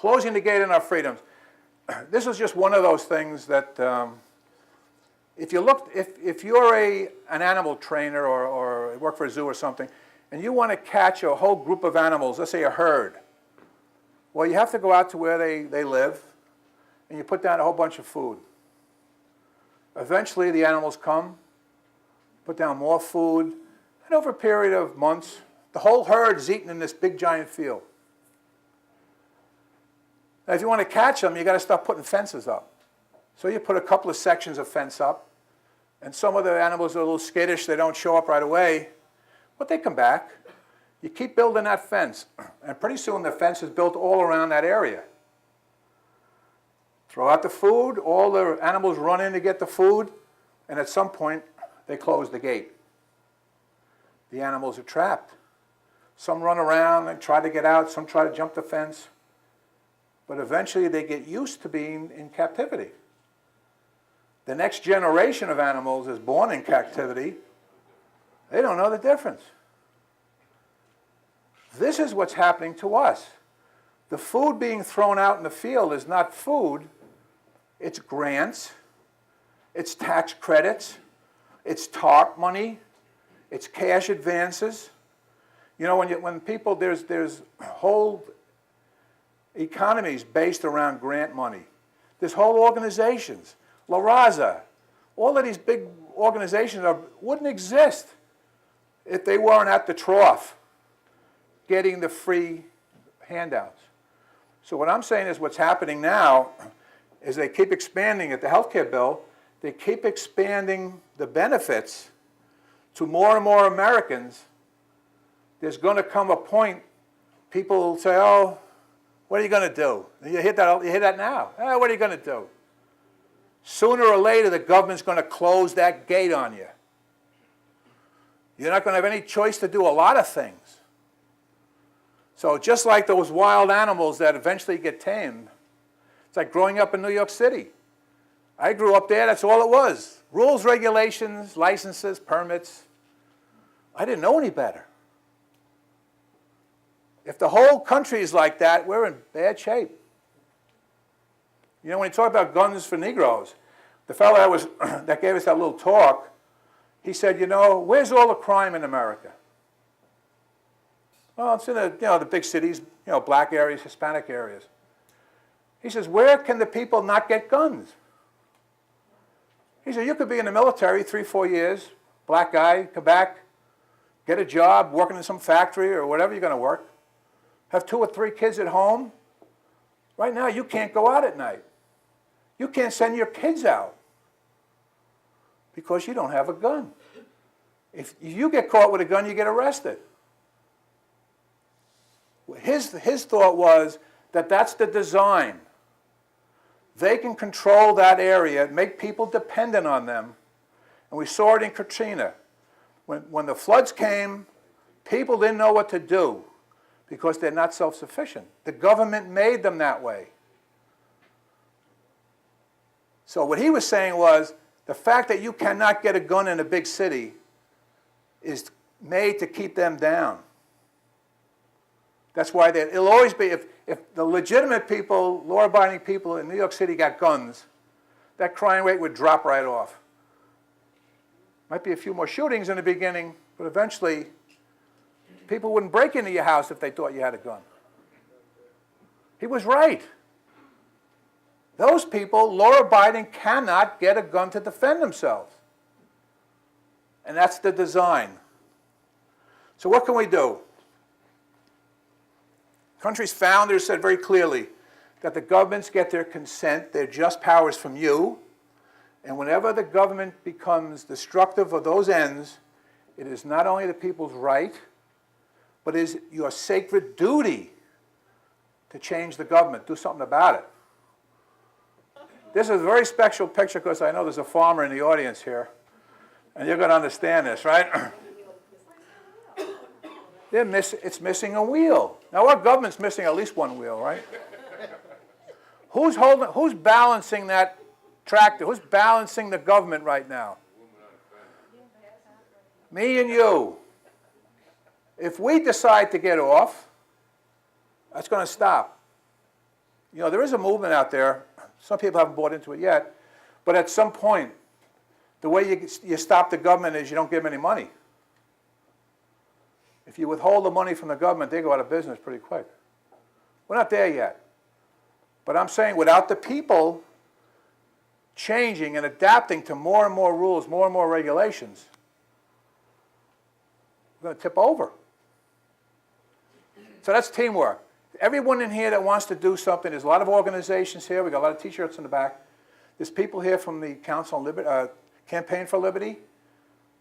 closing the gate on our freedoms. This is just one of those things that if you're an animal trainer or work for a zoo or something, and you want to catch a whole group of animals, let's say a herd, well, you have to go out to where they live, and you put down a whole bunch of food. Eventually, the animals come, put down more food, and over a period of months, the whole herd is eaten in this big giant field. Now, if you want to catch them, you've got to start putting fences up. So you put a couple of sections of fence up, and some of the animals are a little skittish, they don't show up right away, but they come back. You keep building that fence, and pretty soon the fence is built all around that area. Throw out the food, all the animals run in to get the food, and at some point, they close the gate. The animals are trapped. Some run around and try to get out, some try to jump the fence, but eventually they get used to being in captivity. The next generation of animals is born in captivity. They don't know the difference. This is what's happening to us. The food being thrown out in the field is not food. It's grants. It's tax credits. It's TARP money. It's cash advances. You know, when people, there's whole economies based around grant money. There's whole organizations. La Raza, all of these big organizations wouldn't exist if they weren't at the trough getting the free handouts. So what I'm saying is what's happening now is they keep expanding at the healthcare bill, they keep expanding the benefits to more and more Americans. There's going to come a point people will say, oh, what are you going to do? You hear that now. Oh, what are you going to do? Sooner or later, the government's going to close that gate on you. You're not going to have any choice to do a lot of things. So just like those wild animals that eventually get tamed, it's like growing up in New York City. I grew up there, that's all it was. Rules, regulations, licenses, permits. I didn't know any better. If the whole country is like that, we're in bad shape. You know, when you talk about guns for Negroes, the fellow that gave us that little talk, he said, you know, where's all the crime in America? Well, it's in the big cities, black areas, Hispanic areas. He says, where can the people not get guns? He said, you could be in the military 3-4 years, black guy, come back, get a job, working in some factory or whatever you're going to work, have 2 or 3 kids at home. Right now, you can't go out at night. You can't send your kids out because you don't have a gun. If you get caught with a gun, you get arrested. His thought was that that's the design. They can control that area, make people dependent on them. And we saw it in Katrina. When the floods came, people didn't know what to do because they're not self-sufficient. The government made them that way. So what he was saying was, the fact that you cannot get a gun in a big city is made to keep them down. That's why it'll always be, if the legitimate people, law-abiding people in New York City got guns, that crime rate would drop right off. Might be a few more shootings in the beginning, but eventually people wouldn't break into your house if they thought you had a gun. He was right. Those people, law-abiding, cannot get a gun to defend themselves. And that's the design. So what can we do? The country's founders said very clearly that the governments get their consent, their just powers from you, and whenever the government becomes destructive of those ends, it is not only the people's right, but it is your sacred duty to change the government, do something about it. This is a very special picture because I know there's a farmer in the audience here, and you're going to understand this, right? It's missing a wheel. Now, our government's missing at least one wheel, right? Who's balancing that tractor? Who's balancing the government right now? Me and you. If we decide to get off, that's going to stop. You know, there is a movement out there. Some people haven't bought into it yet. But at some point, the way you stop the government is you don't give them any money. If you withhold the money from the government, they go out of business pretty quick. We're not there yet. But I'm saying without the people changing and adapting to more and more rules, more and more regulations, we're going to tip over. So that's teamwork. Everyone in here that wants to do something, there's a lot of organizations here. We've got a lot of T-shirts in the back. There's people here from the Council on Liberty, Campaign for Liberty,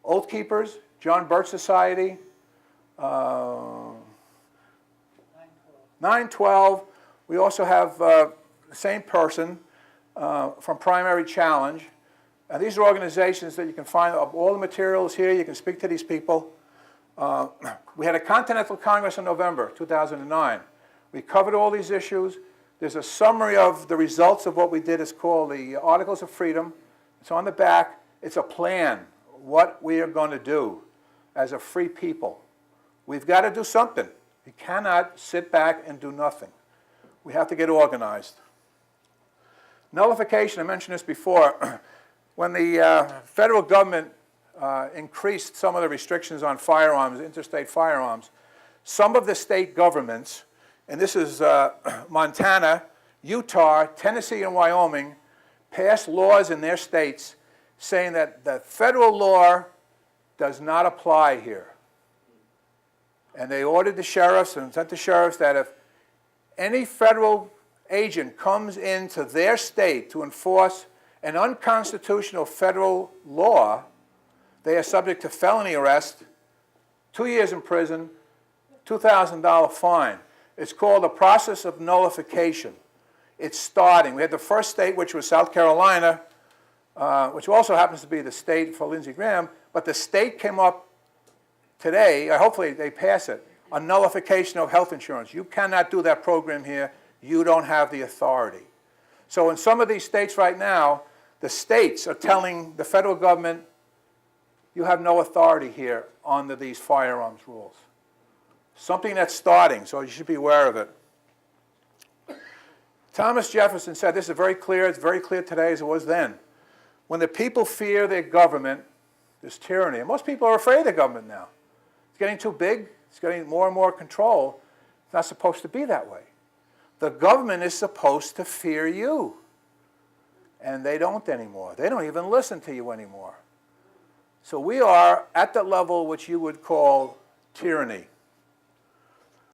OathKeepers, John Birch Society, 912. We also have the same person from Primary Challenge. And these are organizations that you can find all the materials here. You can speak to these people. We had a Continental Congress in November 2009. We covered all these issues. There's a summary of the results of what we did. It's called the Articles of Freedom. It's on the back. It's a plan, what we are going to do as a free people. We've got to do something. We cannot sit back and do nothing. We have to get organized. Nullification, I mentioned this before. When the federal government increased some of the restrictions on firearms, interstate firearms, some of the state governments, and this is Montana, Utah, Tennessee, and Wyoming, passed laws in their states saying that the federal law does not apply here. And they ordered the sheriffs and sent the sheriffs that if any federal agent comes into their state to enforce an unconstitutional federal law, they are subject to felony arrest, 2 years in prison, $2,000 fine. It's called the process of nullification. It's starting. We had the first state, which was South Carolina, which also happens to be the state for Lindsey Graham, but the state came up today, hopefully they pass it, a nullification of health insurance. You cannot do that program here. You don't have the authority. So in some of these states right now, the states are telling the federal government, you have no authority here under these firearms rules. Something that's starting, so you should be aware of it. Thomas Jefferson said, this is very clear, it's very clear today as it was then. When the people fear their government, there's tyranny. And most people are afraid of the government now. It's getting too big, it's getting more and more control. It's not supposed to be that way. The government is supposed to fear you. And they don't anymore. They don't even listen to you anymore. So we are at the level which you would call tyranny.